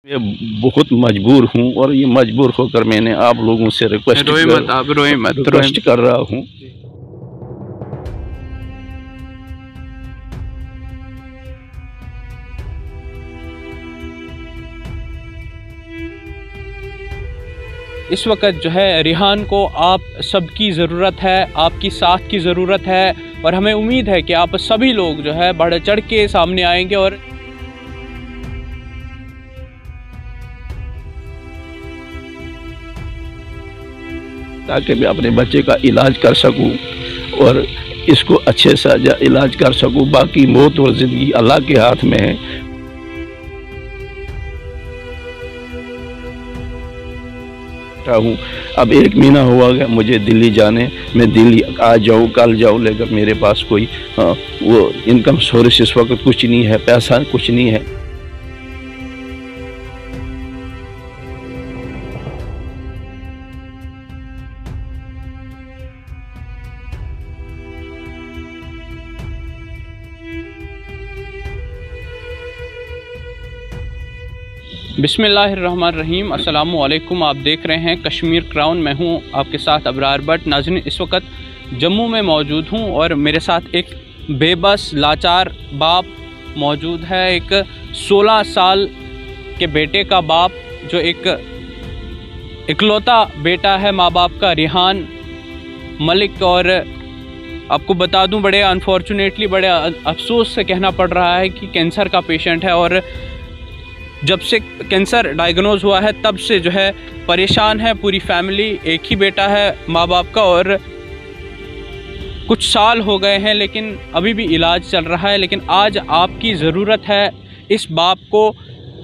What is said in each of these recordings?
मैं बहुत मजबूर हूँ और ये मजबूर होकर मैंने आप लोगों से रिक्वेस्ट कर रहा हूँ। इस वक्त जो है रिहान को आप सबकी ज़रूरत है, आपकी साथ की ज़रूरत है और हमें उम्मीद है कि आप सभी लोग जो है बढ़ चढ़ के सामने आएंगे और ताकि मैं अपने बच्चे का इलाज कर सकूं और इसको अच्छे से इलाज कर सकूं। बाकी मौत और ज़िंदगी अल्लाह के हाथ में है। हूँ अब 1 महीना हुआ गया मुझे दिल्ली जाने। मैं दिल्ली आज जाऊँ कल जाऊँ, लेकिन मेरे पास कोई वो इनकम सोर्स इस वक्त कुछ नहीं है, पैसा कुछ नहीं है। बिस्मिल्लाहिर्रहमानिर्रहीम। अस्सलामुअलैकुम। आप देख रहे हैं कश्मीर क्राउन। मैं हूं आपके साथ अबरार बट। नाज़रीन, इस वक्त जम्मू में मौजूद हूं और मेरे साथ एक बेबस लाचार बाप मौजूद है। एक 16 साल के बेटे का बाप, जो एक इकलौता बेटा है माँ बाप का, रिहान मलिक। और आपको बता दूं, बड़े अनफॉर्चुनेटली, बड़े अफसोस से कहना पड़ रहा है कि कैंसर का पेशेंट है और जब से कैंसर डायग्नोज हुआ है तब से जो है परेशान है पूरी फैमिली। एक ही बेटा है माँ बाप का और कुछ साल हो गए हैं लेकिन अभी भी इलाज चल रहा है। लेकिन आज आपकी ज़रूरत है इस बाप को।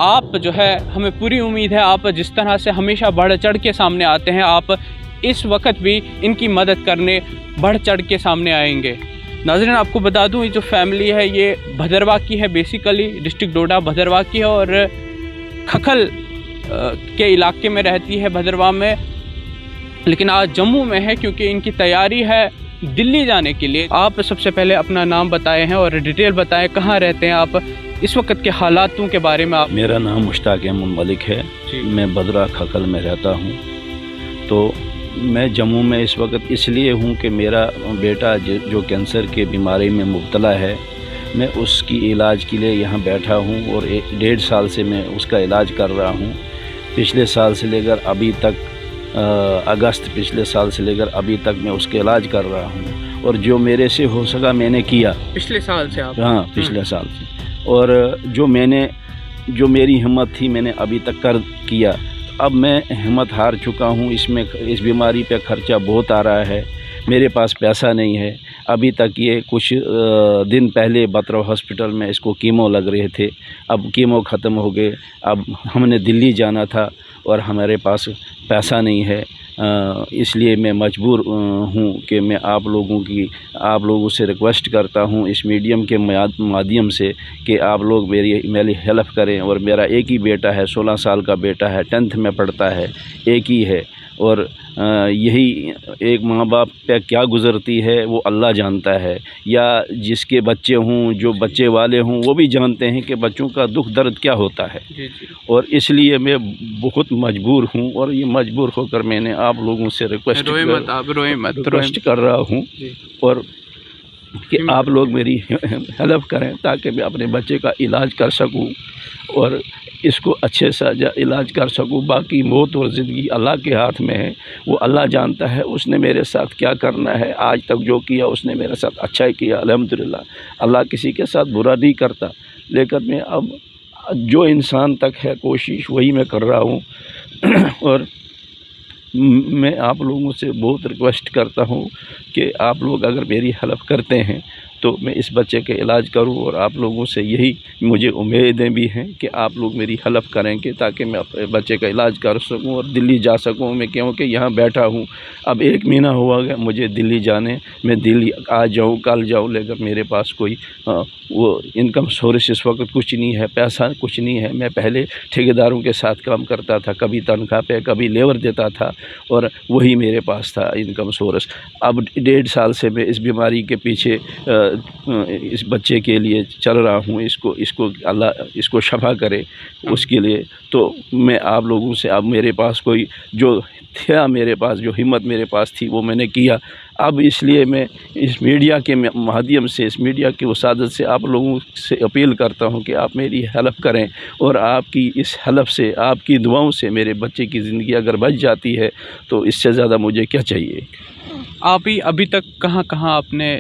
आप जो है, हमें पूरी उम्मीद है आप जिस तरह से हमेशा बढ़ चढ़ के सामने आते हैं, आप इस वक्त भी इनकी मदद करने बढ़ चढ़ के सामने आएंगे। नाज़रीन, आपको बता दूं, ये जो फैमिली है ये भदरवा की है, बेसिकली डिस्ट्रिक्ट डोडा भदरवा की है और खखल के इलाके में रहती है भदरवा में, लेकिन आज जम्मू में है क्योंकि इनकी तैयारी है दिल्ली जाने के लिए। आप सबसे पहले अपना नाम बताएं हैं और डिटेल बताएं, कहाँ रहते हैं आप, इस वक्त के हालातों के बारे में। आप मेरा नाम मुश्ताक अहमद मलिक है, मैं भदरवा खखल में रहता हूँ। तो मैं जम्मू में इस वक्त इसलिए हूँ कि मेरा बेटा जो कैंसर के बीमारी में मुब्तला है, मैं उसकी इलाज के लिए यहाँ बैठा हूँ और 1.5 साल से मैं उसका इलाज कर रहा हूँ। पिछले साल से लेकर अभी तक अगस्त पिछले साल से लेकर अभी तक मैं उसका इलाज कर रहा हूँ और जो मेरे से हो सका मैंने किया। पिछले साल से आप? हाँ, पिछले साल से। और जो मेरी हिम्मत थी मैंने अभी तक कर किया। अब मैं हिम्मत हार चुका हूँ। इस बीमारी पे ख़र्चा बहुत आ रहा है, मेरे पास पैसा नहीं है। अभी तक ये कुछ दिन पहले बतरौ हॉस्पिटल में इसको कीमो लग रहे थे, अब कीमो ख़त्म हो गए। अब हमने दिल्ली जाना था और हमारे पास पैसा नहीं है, इसलिए मैं मजबूर हूँ कि मैं आप लोगों से रिक्वेस्ट करता हूँ इस मीडियम के माध्यम से कि आप लोग मेरी हेल्प करें। और मेरा एक ही बेटा है, 16 साल का बेटा है, 10th में पढ़ता है, एक ही है। और यही एक माँ बाप पे क्या गुज़रती है वो अल्लाह जानता है, या जिसके बच्चे हों, जो बच्चे वाले हों, वो भी जानते हैं कि बच्चों का दुख दर्द क्या होता है। और इसलिए मैं बहुत मजबूर हूँ और ये मजबूर होकर मैंने आप लोगों से रिक्वेस्ट कर रहा हूँ और कि आप लोग मेरी हेल्प करें ताकि मैं अपने बच्चे का इलाज कर सकूँ और इसको अच्छे से इलाज कर सकूँ। बाकी मौत और ज़िंदगी अल्लाह के हाथ में है, वो अल्लाह जानता है उसने मेरे साथ क्या करना है। आज तक जो किया उसने मेरे साथ अच्छा ही किया, अल्हम्दुलिल्लाह। अल्लाह किसी के साथ बुरा नहीं करता, लेकिन मैं अब जो इंसान तक है कोशिश वही मैं कर रहा हूँ। और मैं आप लोगों से बहुत रिक्वेस्ट करता हूँ कि आप लोग अगर मेरी हेल्प करते हैं तो मैं इस बच्चे के इलाज करूं। और आप लोगों से यही मुझे उम्मीदें भी हैं कि आप लोग मेरी हेल्प करेंगे ताकि मैं अपने बच्चे का इलाज कर सकूं और दिल्ली जा सकूं। मैं क्योंकि यहाँ बैठा हूँ, अब 1 महीना हुआ गया मुझे दिल्ली जाने। मैं दिल्ली आज जाऊँ कल जाऊँ, लेकिन मेरे पास कोई वो इनकम सोर्स इस वक्त कुछ नहीं है, पैसा कुछ नहीं है। मैं पहले ठेकेदारों के साथ काम करता था, कभी तनख्वाह पे कभी लेबर देता था और वही मेरे पास था इनकम सोर्स। अब 1.5 साल से मैं इस बीमारी के पीछे इस बच्चे के लिए चल रहा हूँ, इसको अल्लाह इसको शफा करे उसके लिए। तो मैं आप लोगों से, अब मेरे पास कोई जो था, मेरे पास जो हिम्मत मेरे पास थी वो मैंने किया। अब इसलिए मैं इस मीडिया के माध्यम से, इस मीडिया की वसादत से आप लोगों से अपील करता हूं कि आप मेरी हेल्प करें, और आपकी इस हेल्प से, आपकी दुआओं से मेरे बच्चे की ज़िंदगी अगर बच जाती है तो इससे ज़्यादा मुझे क्या चाहिए। आप ही अभी तक कहाँ कहाँ आपने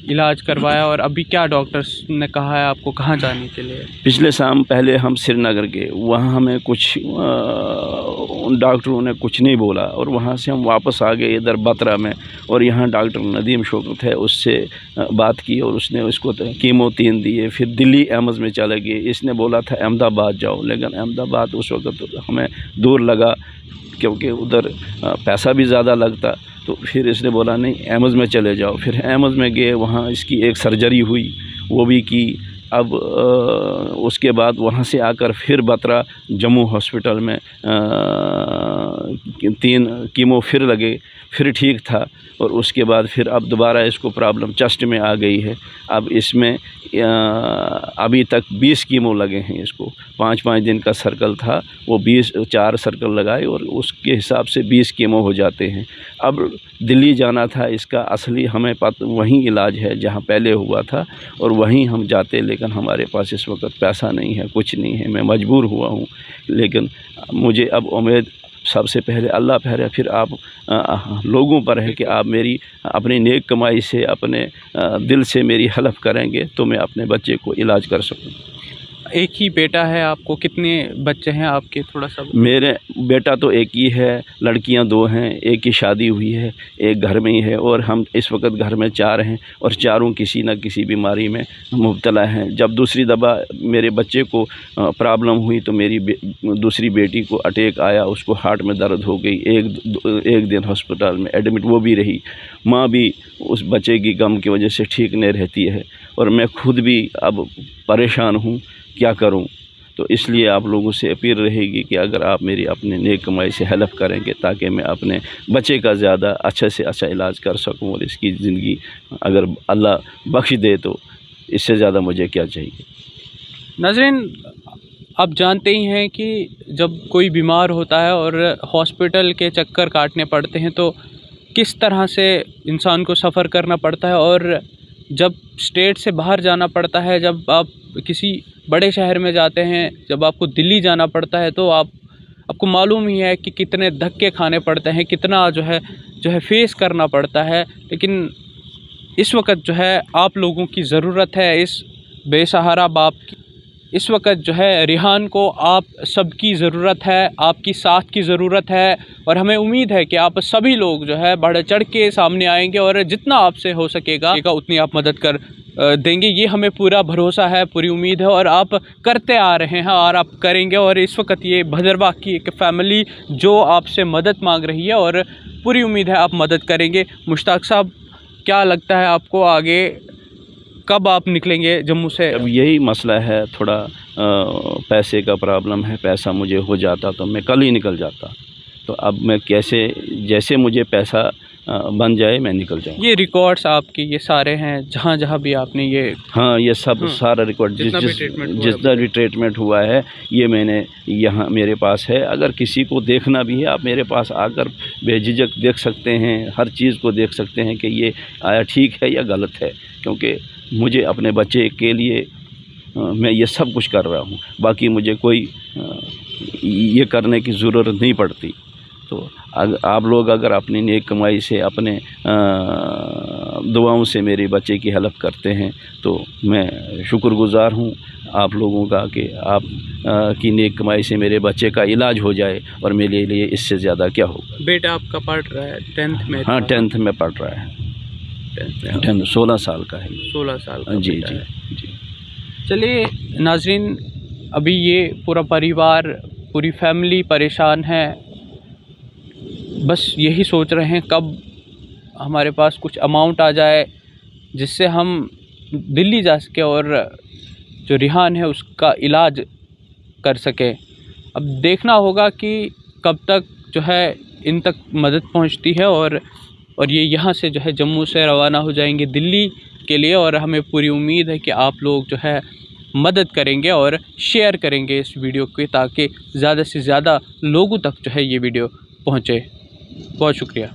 इलाज करवाया और अभी क्या डॉक्टर्स ने कहा है आपको कहाँ जाने के लिए? पिछले शाम पहले हम श्रीनगर गए, वहाँ हमें कुछ डॉक्टरों ने कुछ नहीं बोला, और वहाँ से हम वापस आ गए इधर बतरा में, और यहाँ डॉक्टर नदीम शौकत है, उससे बात की और उसने उसको कीमो 3 दिए। फिर दिल्ली एम्स में चले गए, इसने बोला था अहमदाबाद जाओ, लेकिन अहमदाबाद उस वक्त हमें दूर लगा क्योंकि उधर पैसा भी ज़्यादा लगता। तो फिर इसने बोला नहीं एम्स में चले जाओ। फिर एम्स में गए, वहाँ इसकी एक सर्जरी हुई, वो भी की। अब उसके बाद वहाँ से आकर फिर बतरा जम्मू हॉस्पिटल में 3 कीमो फिर लगे, फिर ठीक था। और उसके बाद फिर अब दोबारा इसको प्रॉब्लम चेस्ट में आ गई है। अब इसमें अभी तक 20 कीमो लगे हैं इसको। 5-5 दिन का सर्कल था, वो 4 सर्कल लगाए और उसके हिसाब से 20 कीमो हो जाते हैं। अब दिल्ली जाना था इसका, असली हमें वहीं इलाज है जहां पहले हुआ था, और वहीं हम जाते, लेकिन हमारे पास इस वक्त पैसा नहीं है, कुछ नहीं है। मैं मजबूर हुआ हूं, लेकिन मुझे अब उम्मीद सबसे पहले अल्लाह पर है, फिर आप लोगों पर है कि आप मेरी अपनी नेक कमाई से, अपने दिल से मेरी हेल्प करेंगे तो मैं अपने बच्चे को इलाज कर सकूं। एक ही बेटा है आपको? कितने बच्चे हैं आपके? थोड़ा सा। मेरे बेटा तो एक ही है, लड़कियां 2 हैं, एक की शादी हुई है, एक घर में ही है, और हम इस वक्त घर में 4 हैं, और चारों किसी न किसी बीमारी में मुब्तला हैं। जब दूसरी दफ़ा मेरे बच्चे को प्रॉब्लम हुई तो मेरी दूसरी बेटी को अटैक आया, उसको हार्ट में दर्द हो गई, एक दिन हॉस्पिटल में एडमिट वो भी रही। माँ भी उस बच्चे की गम की वजह से ठीक नहीं रहती है, और मैं खुद भी अब परेशान हूँ, क्या करूं। तो इसलिए आप लोगों से अपील रहेगी कि अगर आप मेरी अपने नेक कमाई से हेल्प करेंगे ताकि मैं अपने बच्चे का ज़्यादा अच्छे से अच्छा इलाज कर सकूं, और इसकी ज़िंदगी अगर अल्लाह बख्श दे तो इससे ज़्यादा मुझे क्या चाहिए। नाज़रीन, आप जानते ही हैं कि जब कोई बीमार होता है और हॉस्पिटल के चक्कर काटने पड़ते हैं तो किस तरह से इंसान को सफ़र करना पड़ता है, और जब स्टेट से बाहर जाना पड़ता है, जब आप किसी बड़े शहर में जाते हैं, जब आपको दिल्ली जाना पड़ता है, तो आपको मालूम ही है कि कितने धक्के खाने पड़ते हैं, कितना जो है फेस करना पड़ता है। लेकिन इस वक्त जो है आप लोगों की ज़रूरत है, इस बेसहारा बाप की। इस वक्त जो है रिहान को आप सबकी ज़रूरत है, आपकी साथ की ज़रूरत है, और हमें उम्मीद है कि आप सभी लोग जो है बढ़ चढ़ के सामने आएंगे और जितना आपसे हो सकेगा उतनी आप मदद कर देंगे। ये हमें पूरा भरोसा है, पूरी उम्मीद है, और आप करते आ रहे हैं और आप करेंगे। और इस वक्त ये भदरवाह की एक फ़ैमिली जो आपसे मदद मांग रही है, और पूरी उम्मीद है आप मदद करेंगे। मुश्ताक साहब, क्या लगता है आपको आगे कब आप निकलेंगे जम्मू से? अब यही मसला है, थोड़ा पैसे का प्रॉब्लम है। पैसा मुझे हो जाता तो मैं कल ही निकल जाता। तो अब मैं कैसे, जैसे मुझे पैसा बन जाए मैं निकल जाऊँ। ये रिकॉर्ड्स आपके ये सारे हैं, जहाँ जहाँ भी आपने ये, हाँ, ये सब सारा रिकॉर्ड जितना भी ट्रीटमेंट हुआ है ये मैंने यहाँ मेरे पास है। अगर किसी को देखना भी है आप मेरे पास आकर बेझिझक देख सकते हैं, हर चीज़ को देख सकते हैं कि ये आया ठीक है या गलत है, क्योंकि मुझे अपने बच्चे के लिए मैं ये सब कुछ कर रहा हूँ। बाकी मुझे कोई ये करने की ज़रूरत नहीं पड़ती। तो आप लोग अगर अपनी नेक कमाई से, अपने दुआओं से मेरे बच्चे की हेल्प करते हैं तो मैं शुक्रगुज़ार हूँ आप लोगों का कि आप की नेक कमाई से मेरे बच्चे का इलाज हो जाए, और मेरे लिए इससे ज़्यादा क्या होगा। बेटा आपका पढ़ रहा है 10th में? हाँ, 10th में पढ़ रहा है। 10 16 साल का है। 16 साल का? जी जी जी। चलिए नाज़रीन, अभी ये पूरा परिवार, पूरी फैमिली परेशान है। बस यही सोच रहे हैं कब हमारे पास कुछ अमाउंट आ जाए जिससे हम दिल्ली जा सके और जो रिहान है उसका इलाज कर सके। अब देखना होगा कि कब तक जो है इन तक मदद पहुंचती है, और ये यहाँ से जो है जम्मू से रवाना हो जाएंगे दिल्ली, के लिए, और हमें पूरी उम्मीद है कि आप लोग जो है मदद करेंगे और शेयर करेंगे इस वीडियो को, ताकि ज़्यादा से ज़्यादा लोगों तक जो है ये वीडियो पहुँचे। बहुत शुक्रिया।